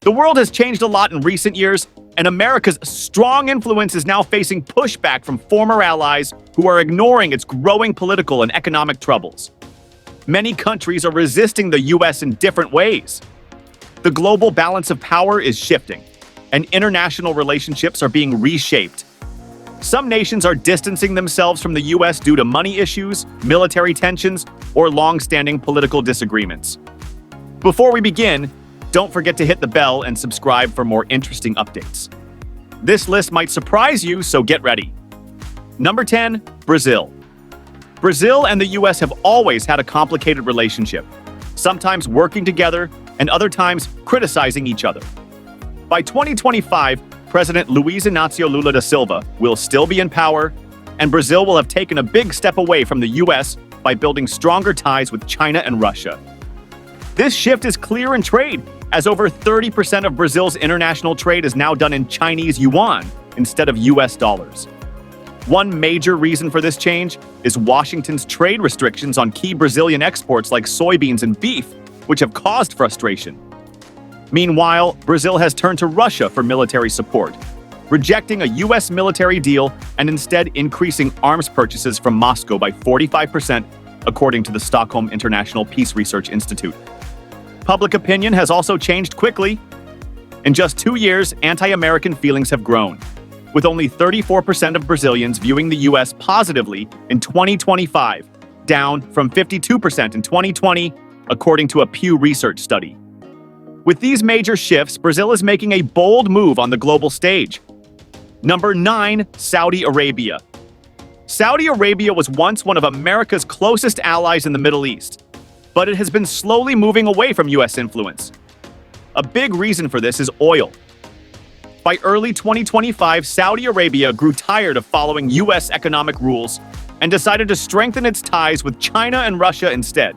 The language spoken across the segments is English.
The world has changed a lot in recent years, and America's strong influence is now facing pushback from former allies who are ignoring its growing political and economic troubles. Many countries are resisting the U.S. in different ways. The global balance of power is shifting, and international relationships are being reshaped. Some nations are distancing themselves from the U.S. due to money issues, military tensions, or long-standing political disagreements. Before we begin, don't forget to hit the bell and subscribe for more interesting updates. This list might surprise you, so get ready. Number 10, Brazil. Brazil and the U.S. have always had a complicated relationship, sometimes working together and other times criticizing each other. By 2025, President Luiz Inácio Lula da Silva will still be in power, and Brazil will have taken a big step away from the U.S. by building stronger ties with China and Russia. This shift is clear in trade, as over 30% of Brazil's international trade is now done in Chinese yuan instead of US dollars. One major reason for this change is Washington's trade restrictions on key Brazilian exports like soybeans and beef, which have caused frustration. Meanwhile, Brazil has turned to Russia for military support, rejecting a US military deal and instead increasing arms purchases from Moscow by 45%, according to the Stockholm International Peace Research Institute. Public opinion has also changed quickly. In just 2 years, anti-American feelings have grown, with only 34% of Brazilians viewing the U.S. positively in 2025, down from 52% in 2020, according to a Pew Research study. With these major shifts, Brazil is making a bold move on the global stage. Number 9, Saudi Arabia. Saudi Arabia was once one of America's closest allies in the Middle East, but it has been slowly moving away from U.S. influence. A big reason for this is oil. By early 2025, Saudi Arabia grew tired of following U.S. economic rules and decided to strengthen its ties with China and Russia instead.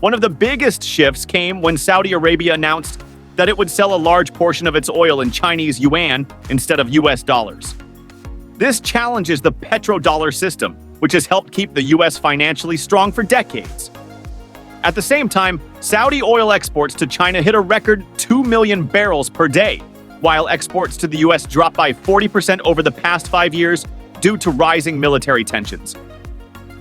One of the biggest shifts came when Saudi Arabia announced that it would sell a large portion of its oil in Chinese yuan instead of U.S. dollars. This challenges the petrodollar system, which has helped keep the U.S. financially strong for decades. At the same time, Saudi oil exports to China hit a record 2 million barrels per day, while exports to the U.S. dropped by 40% over the past 5 years due to rising military tensions.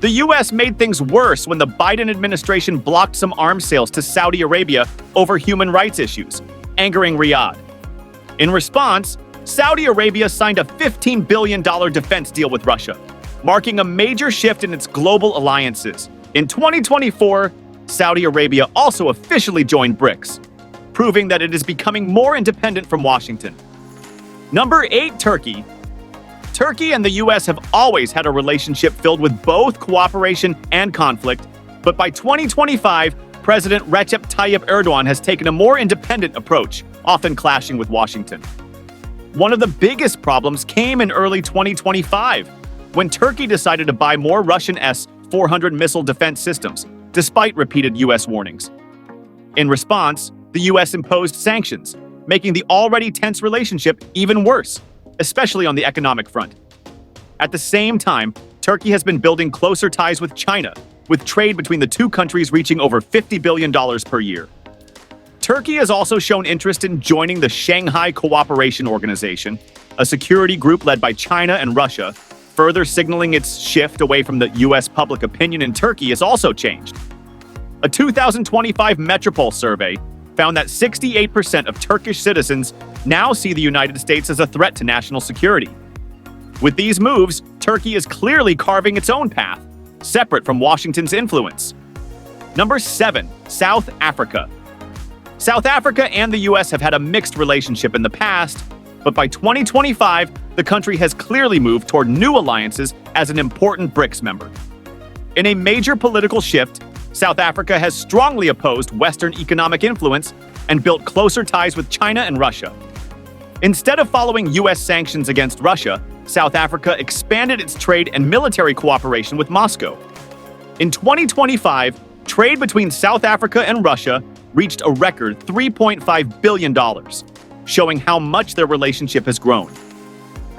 The U.S. made things worse when the Biden administration blocked some arms sales to Saudi Arabia over human rights issues, angering Riyadh. In response, Saudi Arabia signed a $15 billion defense deal with Russia, marking a major shift in its global alliances. In 2024, Saudi Arabia also officially joined BRICS, proving that it is becoming more independent from Washington. Number 8, Turkey. Turkey and the U.S. have always had a relationship filled with both cooperation and conflict, but by 2025, President Recep Tayyip Erdogan has taken a more independent approach, often clashing with Washington. One of the biggest problems came in early 2025, when Turkey decided to buy more Russian S-400 missile defense systems, despite repeated U.S. warnings. In response, the U.S. imposed sanctions, making the already tense relationship even worse, especially on the economic front. At the same time, Turkey has been building closer ties with China, with trade between the two countries reaching over $50 billion per year. Turkey has also shown interest in joining the Shanghai Cooperation Organization, a security group led by China and Russia, further signaling its shift away from the U.S. public opinion in Turkey has also changed. A 2025 Metropole survey found that 68% of Turkish citizens now see the United States as a threat to national security. With these moves, Turkey is clearly carving its own path, separate from Washington's influence. Number 7, South Africa. South Africa and the U.S. have had a mixed relationship in the past, but by 2025, the country has clearly moved toward new alliances as an important BRICS member. In a major political shift, South Africa has strongly opposed Western economic influence and built closer ties with China and Russia. Instead of following U.S. sanctions against Russia, South Africa expanded its trade and military cooperation with Moscow. In 2025, trade between South Africa and Russia reached a record $3.5 billion, showing how much their relationship has grown.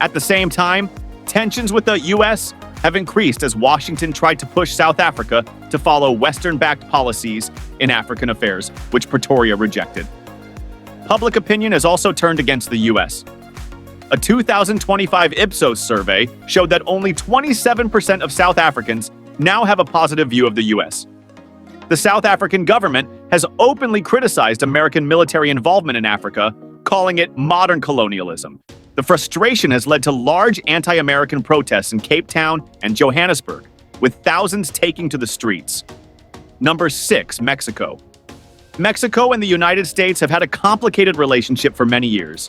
At the same time, tensions with the U.S. have increased as Washington tried to push South Africa to follow Western-backed policies in African affairs, which Pretoria rejected. public opinion has also turned against the U.S. A 2025 Ipsos survey showed that only 27% of South Africans now have a positive view of the U.S. The South African government has openly criticized American military involvement in Africa, calling it modern colonialism. The frustration has led to large anti-American protests in Cape Town and Johannesburg, with thousands taking to the streets. Number 6, Mexico. Mexico and the United States have had a complicated relationship for many years.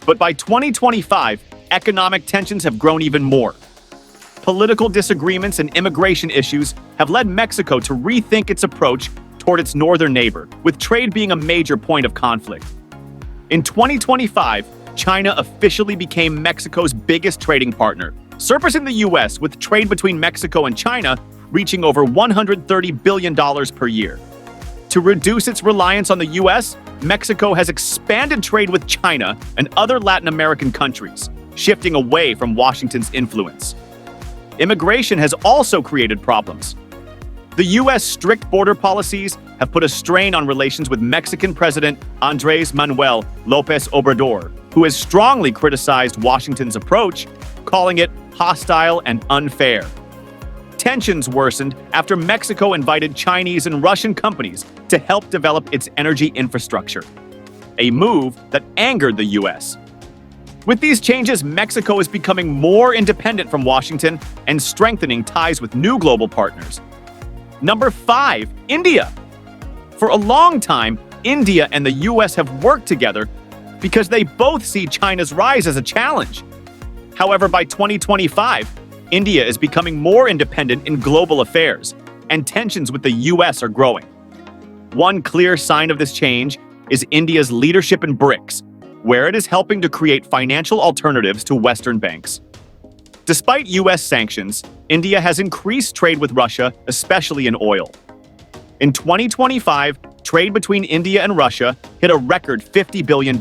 But by 2025, economic tensions have grown even more. Political disagreements and immigration issues have led Mexico to rethink its approach toward its northern neighbor, with trade being a major point of conflict. In 2025, China officially became Mexico's biggest trading partner, surpassing the U.S., with trade between Mexico and China reaching over $130 billion per year. To reduce its reliance on the U.S., Mexico has expanded trade with China and other Latin American countries, shifting away from Washington's influence. Immigration has also created problems. The U.S. strict border policies have put a strain on relations with Mexican President Andrés Manuel López Obrador, who has strongly criticized Washington's approach, calling it hostile and unfair. Tensions worsened after Mexico invited Chinese and Russian companies to help develop its energy infrastructure, a move that angered the U.S. With these changes, Mexico is becoming more independent from Washington and strengthening ties with new global partners. Number 5, India. For a long time, India and the U.S. have worked together because they both see China's rise as a challenge. However, by 2025, India is becoming more independent in global affairs, and tensions with the U.S. are growing. One clear sign of this change is India's leadership in BRICS, where it is helping to create financial alternatives to Western banks. Despite U.S. sanctions, India has increased trade with Russia, especially in oil. In 2025, trade between India and Russia hit a record $50 billion.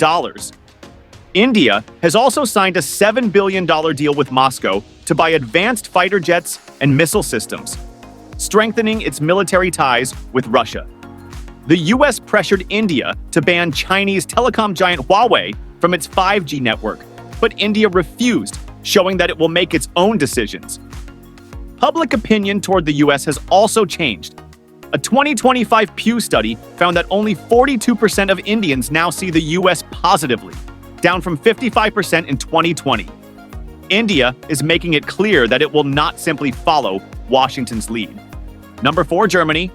India has also signed a $7 billion deal with Moscow to buy advanced fighter jets and missile systems, strengthening its military ties with Russia. The U.S. pressured India to ban Chinese telecom giant Huawei from its 5G network, but India refused, showing that it will make its own decisions. Public opinion toward the U.S. has also changed. A 2025 Pew study found that only 42% of Indians now see the U.S. positively, down from 55% in 2020. India is making it clear that it will not simply follow Washington's lead. Number 4, Germany.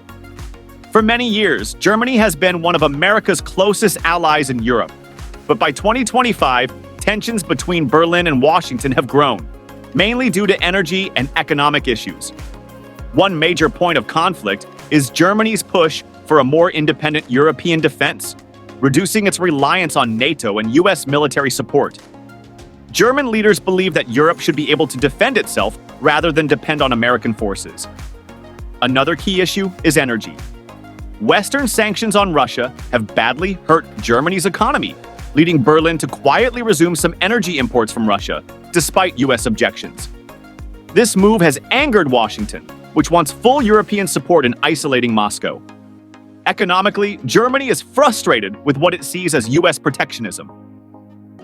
For many years, Germany has been one of America's closest allies in Europe. But by 2025, tensions between Berlin and Washington have grown, mainly due to energy and economic issues. One major point of conflict is Germany's push for a more independent European defense, reducing its reliance on NATO and U.S. military support. German leaders believe that Europe should be able to defend itself rather than depend on American forces. Another key issue is energy. Western sanctions on Russia have badly hurt Germany's economy, leading Berlin to quietly resume some energy imports from Russia, despite U.S. objections. This move has angered Washington, which wants full European support in isolating Moscow. Economically, Germany is frustrated with what it sees as U.S. protectionism.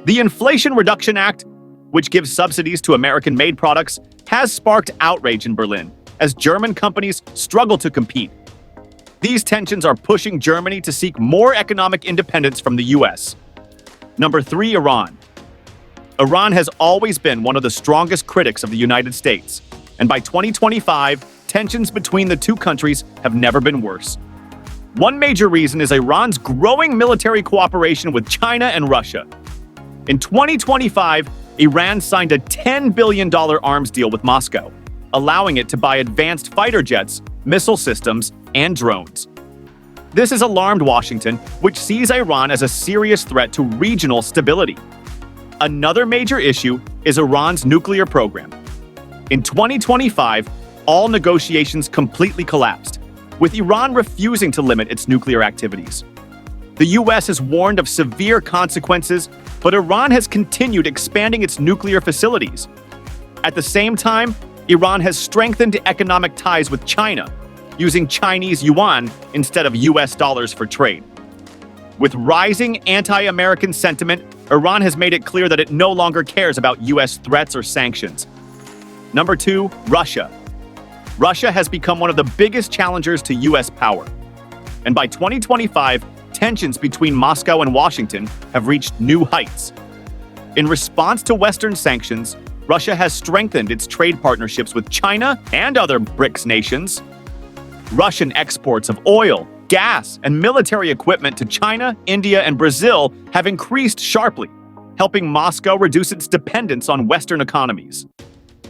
The Inflation Reduction Act, which gives subsidies to American-made products, has sparked outrage in Berlin as German companies struggle to compete. These tensions are pushing Germany to seek more economic independence from the U.S. Number 3, Iran. Iran has always been one of the strongest critics of the United States, and by 2025, tensions between the two countries have never been worse. One major reason is Iran's growing military cooperation with China and Russia. In 2025, Iran signed a $10 billion arms deal with Moscow, allowing it to buy advanced fighter jets, missile systems, and drones. This has alarmed Washington, which sees Iran as a serious threat to regional stability. Another major issue is Iran's nuclear program. In 2025, all negotiations completely collapsed, with Iran refusing to limit its nuclear activities. The U.S. has warned of severe consequences, but Iran has continued expanding its nuclear facilities. At the same time, Iran has strengthened economic ties with China, using Chinese yuan instead of U.S. dollars for trade. With rising anti-American sentiment, Iran has made it clear that it no longer cares about U.S. threats or sanctions. Number 2, Russia. Russia has become one of the biggest challengers to U.S. power. And by 2025, tensions between Moscow and Washington have reached new heights. In response to Western sanctions, Russia has strengthened its trade partnerships with China and other BRICS nations. Russian exports of oil, gas, and military equipment to China, India, and Brazil have increased sharply, helping Moscow reduce its dependence on Western economies.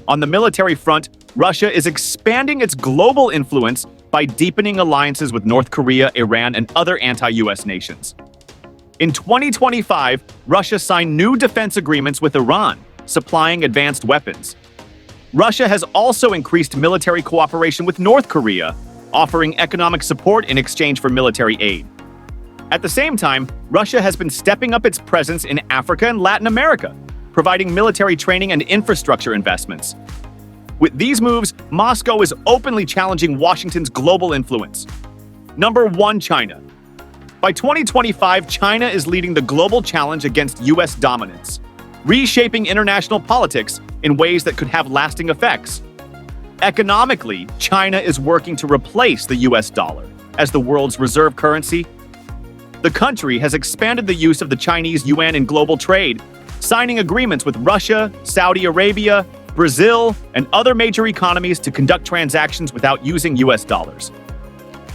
On the military front, Russia is expanding its global influence by deepening alliances with North Korea, Iran, and other anti-US nations. In 2025, Russia signed new defense agreements with Iran, supplying advanced weapons. Russia has also increased military cooperation with North Korea, offering economic support in exchange for military aid. At the same time, Russia has been stepping up its presence in Africa and Latin America, providing military training and infrastructure investments. With these moves, Moscow is openly challenging Washington's global influence. Number 1, China. By 2025, China is leading the global challenge against U.S. dominance, reshaping international politics in ways that could have lasting effects. Economically, China is working to replace the U.S. dollar as the world's reserve currency. The country has expanded the use of the Chinese yuan in global trade, signing agreements with Russia, Saudi Arabia, Brazil, and other major economies to conduct transactions without using U.S. dollars.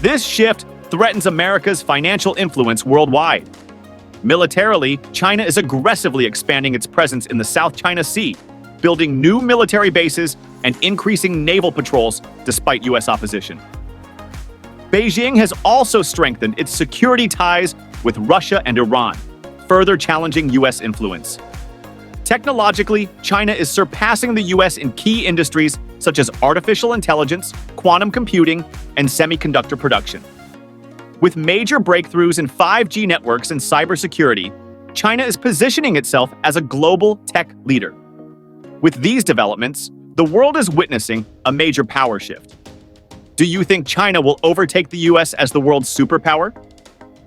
This shift threatens America's financial influence worldwide. Militarily, China is aggressively expanding its presence in the South China Sea, building new military bases and increasing naval patrols despite U.S. opposition. Beijing has also strengthened its security ties with Russia and Iran, further challenging U.S. influence. Technologically, China is surpassing the U.S. in key industries such as artificial intelligence, quantum computing, and semiconductor production. With major breakthroughs in 5G networks and cybersecurity, China is positioning itself as a global tech leader. With these developments, the world is witnessing a major power shift. Do you think China will overtake the U.S. as the world's superpower?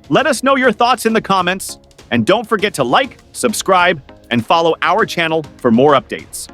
Let us know your thoughts in the comments, and don't forget to like, subscribe, and follow our channel for more updates.